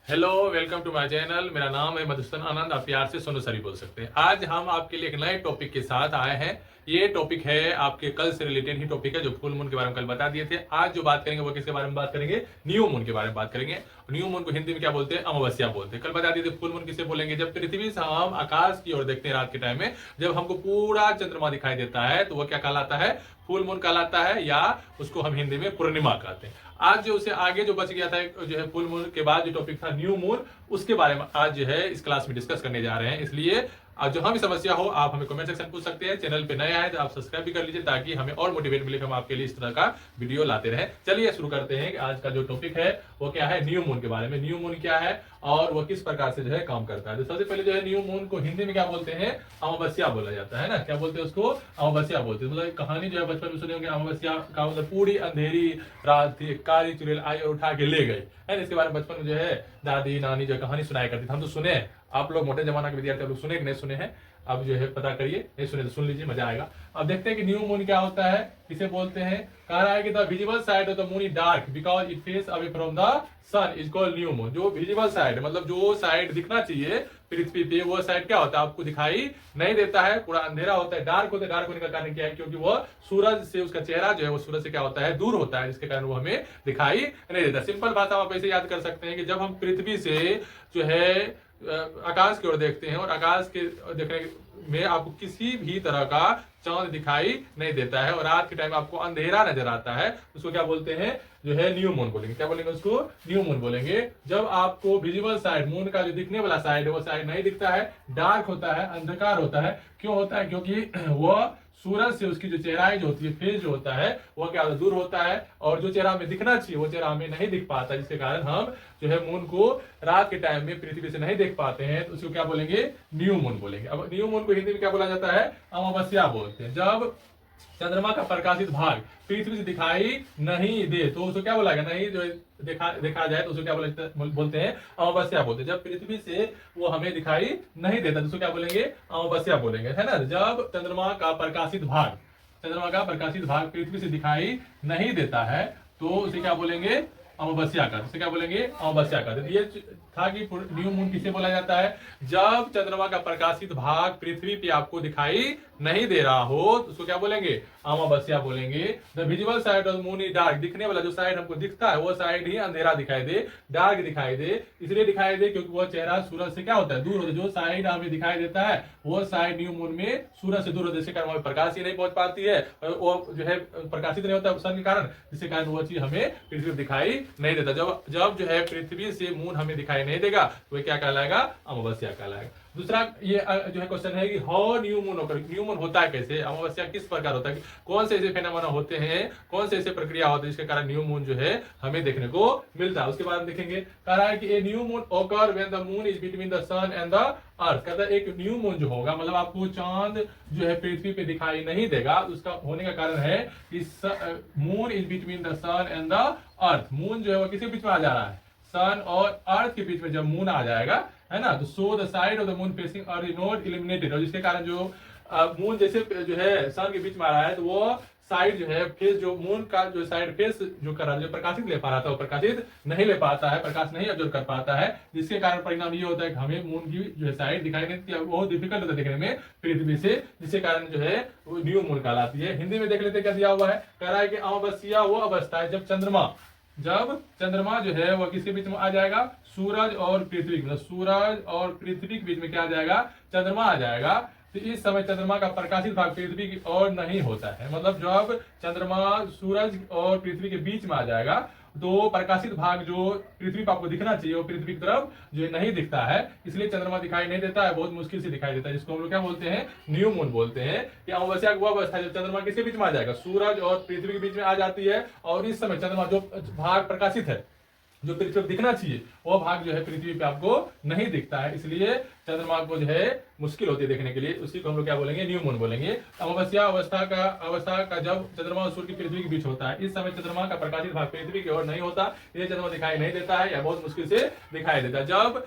Hello, welcome to my channel. मेरा नाम है मधुसूदन आनंद, आप प्यार से सोनू सरी बोल सकते हैं। आज हम आपके लिए एक नए टॉपिक के साथ आए हैं। ये टॉपिक है आपके कल से रिलेटेड ही टॉपिक है, जो फुल मून के बारे में कल बता दिए थे। आज जो बात करेंगे वो किसके बारे में बात करेंगे? न्यू मून के बारे में बात करेंगे। न्यू मून को हिंदी में क्या बोलते हैं? अमावस्या बोलते हैं। कल बता दिए थे फुल मून किसे बोलेंगे? जब पृथ्वी से हम आकाश की ओर देखते हैं रात के टाइम में, जब हमको पूरा चंद्रमा दिखाई देता है तो वह क्या कहलाता है? फुल मून कहलाता है, या उसको हम हिंदी में पूर्णिमा कहते हैं। आज जो उसे आगे जो बच गया था जो है फुल मून के बाद जो टॉपिक था न्यू मून, उसके बारे में आज जो है इस क्लास में डिस्कस करने जा रहे हैं। इसलिए आज जो हमें समस्या हो आप हमें कमेंट सेक्शन पूछ सकते हैं। चैनल पे नए आए तो आप सब्सक्राइब भी कर लीजिए, ताकि हमें और मोटिवेट मिले, हम आपके लिए इस तरह का वीडियो लाते रहे। चलिए शुरू करते हैं कि आज का जो टॉपिक है वो क्या है? न्यू मून के बारे में। न्यू मून क्या है और वो किस प्रकार से जो है काम करता है। तो सबसे पहले जो है न्यू मून को हिंदी में क्या बोलते हैं? अमावस्या बोला जाता है ना। क्या बोलते हैं उसको? अमावस्या बोलते हैं। मतलब कहानी जो है बचपन में सुने होंगे, अमावस्या का मतलब पूरी अंधेरी रात थी, काली चुड़ैल आई और उठा के ले गई है ना। इसके बारे में बचपन में जो है दादी नानी जो कहानी सुनाया करती थी, हम तो सुने हैं। आप लोग मोटे जमाना के विद्यार्थी लोग सुने कि नहीं सुने हैं? अब जो है पता करिए, नहीं सुने तो सुन लीजिए, मजा आएगा। अब देखते हैं कि न्यू मून क्या होता है, किसे बोलते हैं। कह रहा है कि the visible side of the moon is dark because it face away from the sun is called new moon. जो विजिबल साइड मतलब जो साइड दिखना चाहिए पृथ्वी पे, वो साइड क्या होता है? आपको दिखाई नहीं देता है, पूरा अंधेरा होता है, डार्क होता है। डार्क होने का कारण क्या है? क्योंकि वह सूरज से, उसका चेहरा जो है वो सूरज से क्या होता है? दूर होता है, जिसके कारण वो हमें दिखाई नहीं देता। सिंपल बात आप ऐसे याद कर सकते हैं कि जब हम पृथ्वी से जो है आकाश की ओर देखते हैं और आकाश के देखने में आपको किसी भी तरह का चांद दिखाई नहीं देता है और रात के टाइम आपको अंधेरा नजर आता है, उसको क्या बोलते हैं? जो है न्यू मून बोलेंगे। क्या बोलेंगे उसको? न्यू मून बोलेंगे। जब आपको विजिबल साइड, मून का जो दिखने वाला साइड है वो साइड नहीं दिखता है, डार्क होता है, अंधकार होता है। क्यों होता है? क्योंकि वह सूरज से उसकी जो चेहराई जो होती है, फेज जो होता है, वह क्या दूर होता है और जो चेहरा हमें दिखना चाहिए वो चेहरा हमें नहीं दिख पाता, जिसके कारण हम जो है मून को रात के टाइम में पृथ्वी से नहीं देख पाते हैं। तो उसको क्या बोलेंगे? न्यू मून बोलेंगे। अब न्यू मून को हिंदी में क्या बोला जाता है? अमावस्या बोलते हैं। जब चंद्रमा का प्रकाशित भाग पृथ्वी से दिखाई नहीं दे तो उसको क्या बोला गया? नहीं जो देखा जाए तो उसको क्या बोलते हैं? अमावस्या बोलते हैं। जब पृथ्वी से वो हमें दिखाई नहीं देता तो उसको क्या बोलेंगे? अमावस्या बोलेंगे, है ना। जब चंद्रमा का प्रकाशित भाग पृथ्वी से दिखाई नहीं देता है तो उसे क्या बोलेंगे? अमावस्या का। उसे क्या बोलेंगे? अमावस्या का। तो ये था कि न्यू मून किसे बोला जाता है? जब चंद्रमा का प्रकाशित भाग पृथ्वी पे आपको दिखाई नहीं दे रहा हो तो उसको क्या बोलेंगे? अमावस्या बोलेंगे। The visible side of moon is dark. दिखने वाला जो साइड हमको दिखता है वो साइड ही अंधेरा दिखाई दे, डार्क दिखाई दे। इसलिए दिखाई दे क्योंकि वो चेहरा सूरज से क्या होता है? दूर होता है। जो साइड हमें दिखाई देता है वो साइड न्यू मून में सूरज से दूर होता है, जिसके कारण हमें प्रकाश ही नहीं पहुंच पाती है और वो जो है प्रकाशित नहीं होता सन के कारण, जिसके कारण वो चीज हमें पृथ्वी पर दिखाई नहीं देता। जब जब जो है पृथ्वी से मून हमें दिखाई नहीं देगा तो वह क्या कहलाएगा? अमावस्या कहलाएगा। दूसरा ये जो है क्वेश्चन है कि हाउ न्यू मून होकर, न्यू मून होता है कैसे? अमावस्या किस प्रकार होता है? कौन से ऐसे फेनोमेना होते हैं, कौन से ऐसे प्रक्रिया होती है जिसके कारण न्यू मून जो है हमें देखने को मिलता है? उसके बाद में देखेंगे। कह रहा है कि a new moon occur when the moon is between the sun and the earth. कहता है एक न्यू मून जो होगा मतलब आपको चांद जो है पृथ्वी पे दिखाई नहीं देगा। उसका होने का कारण है कि moon is between the sun and the earth. Moon जो है वो किसके बीच में आ जा रहा है? सन और अर्थ के बीच में जब मून आ जाएगा, है ना, तो so the side of the moon facing earth is not illuminated. और जिसके कारण जो मून जैसे जो है सन के बीच में आ रहा है तो वो साइड जो है फेस, जो मून का जो साइड फेस जो कर रहा है, जो प्रकाशित ले पा रहा था वो प्रकाशित नहीं ले पाता है, प्रकाश नहीं ऑब्जर्व कर पाता है। जिसके कारण परिणाम ये होता है कि हमें मून की जो है साइड दिखाई नहीं देती, बहुत डिफिकल्ट होता है देखने में पृथ्वी से, जिसके कारण जो है वो न्यू मून कहलाती है। हिंदी में देख लेते क्या दिया हुआ है। कह रहा है कि अमावस्या वो अवस्था है जब चंद्रमा जो है वह किसके बीच में आ जाएगा? सूरज और पृथ्वी, मतलब सूरज और पृथ्वी के बीच में क्या आ जाएगा? चंद्रमा आ जाएगा। तो इस समय चंद्रमा का प्रकाशित भाग पृथ्वी की ओर नहीं होता है। मतलब जब चंद्रमा सूरज और पृथ्वी के बीच में आ जाएगा तो प्रकाशित भाग जो पृथ्वी पर आपको दिखना चाहिए वो पृथ्वी की तरफ जो है नहीं दिखता है, इसलिए चंद्रमा दिखाई नहीं देता है, बहुत मुश्किल से दिखाई देता है, जिसको हम लोग क्या बोलते हैं? न्यू मून बोलते हैं। कि अमावस्या की वो अवस्था है जब चंद्रमा किसके बीच में आ जाएगा? सूरज और पृथ्वी के बीच में आ जाती है और इस समय चंद्रमा जो भाग प्रकाशित है, जो पृथ्वी पर दिखना चाहिए वो भाग जो है पृथ्वी पे आपको नहीं दिखता है, इसलिए चंद्रमा को जो है मुश्किल होती है देखने के लिए। उसी को हम लोग क्या बोलेंगे? न्यू मून बोलेंगे। अमावस्या अवस्था का जब चंद्रमा और सूर्य की पृथ्वी के बीच होता है, इस समय चंद्रमा का प्रकाशित भाग पृथ्वी की ओर नहीं होता, इसलिए चंद्रमा दिखाई नहीं देता है या बहुत मुश्किल से दिखाई देता है। जब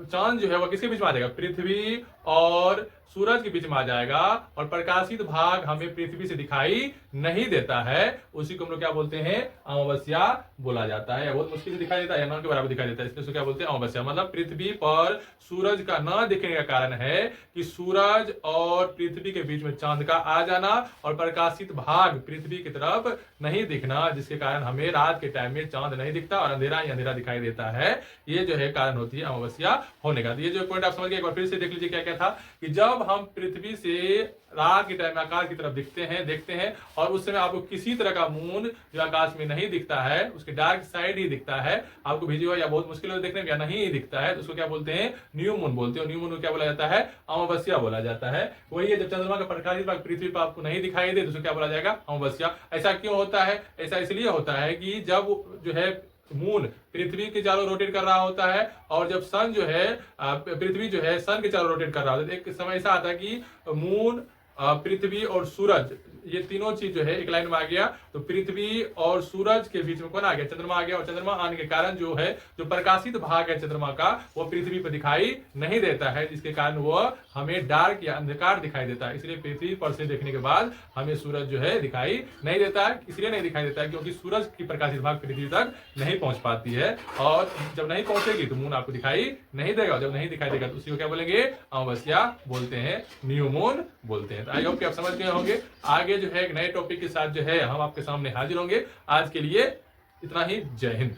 चांद जो है वह किसके बीच में आ जाएगा? पृथ्वी और सूरज के बीच में आ जाएगा और प्रकाशित भाग हमें पृथ्वी से दिखाई नहीं देता है, उसी को हम लोग क्या बोलते हैं, अमावस्या बोला जाता है। बहुत मुश्किल से दिखाई देता है, न के बराबर दिखाई देता है, इसलिए क्या बोलते हैं, अमावस्या। मतलब पृथ्वी पर सूरज का न दिखने का कारण है कि सूरज और पृथ्वी के बीच में चांद का आ जाना और प्रकाशित भाग पृथ्वी की तरफ नहीं दिखना, जिसके कारण हमें रात के टाइम में चांद नहीं दिखता और अंधेरा ही अंधेरा दिखाई देता है। ये जो है कारण होती है अमावस्या होने का। तो ये जो पॉइंट आप समझ गए, एक बार फिर से देख लीजिए क्या क्या था कि जब हम पृथ्वी से रात के टाइम आकाश की तरफ देखते हैं और उस समय आपको किसी तरह का मून जो आकाश में नहीं दिखता है, उसके डार्क साइड ही दिखता है, आपको विजुअल या बहुत मुश्किल है देखने में या नहीं दिखता है, तो उसको क्या बोलते हैं, न्यू मून बोलते हैं। न्यू मून को क्या बोला जाता है, अमावस्या बोला जाता है। वही है जब चंद्रमा का प्रकाशित भाग पृथ्वी पर आपको नहीं दिखाई दे तो उसको क्या बोला जाएगा, अमावस्या। ऐसा क्यों होता है, ऐसा इसलिए होता है कि जब जो है मून पृथ्वी के चारों रोटेट कर रहा होता है और जब सन जो है पृथ्वी जो है सन के चारों रोटेट कर रहा होता है, एक समय ऐसा आता है कि मून पृथ्वी और सूरज ये तीनों चीज जो है एक लाइन में आ गया, तो पृथ्वी और सूरज के बीच में कौन आ गया, चंद्रमा आ गया। और चंद्रमा आने के कारण जो है जो प्रकाशित भाग है चंद्रमा का वो पृथ्वी पर दिखाई नहीं देता है, जिसके कारण वो हमें डार्क या अंधकार दिखाई देता है। इसलिए पृथ्वी पर से देखने के बाद हमें सूरज जो है दिखाई नहीं देता है। इसलिए नहीं दिखाई देता है क्योंकि सूरज की प्रकाशित भाग पृथ्वी तक नहीं पहुंच पाती है, और जब नहीं पहुंचेगी तो मून आपको दिखाई नहीं देगा। जब नहीं दिखाई देगा तो उसी को क्या बोलेंगे, अमावस्या बोलते हैं, न्यू मून बोलते हैं। आई होप कि आप समझ गए होंगे। आगे जो है एक नए टॉपिक के साथ जो है हम आपके सामने हाजिर होंगे। आज के लिए इतना ही, जय हिंद।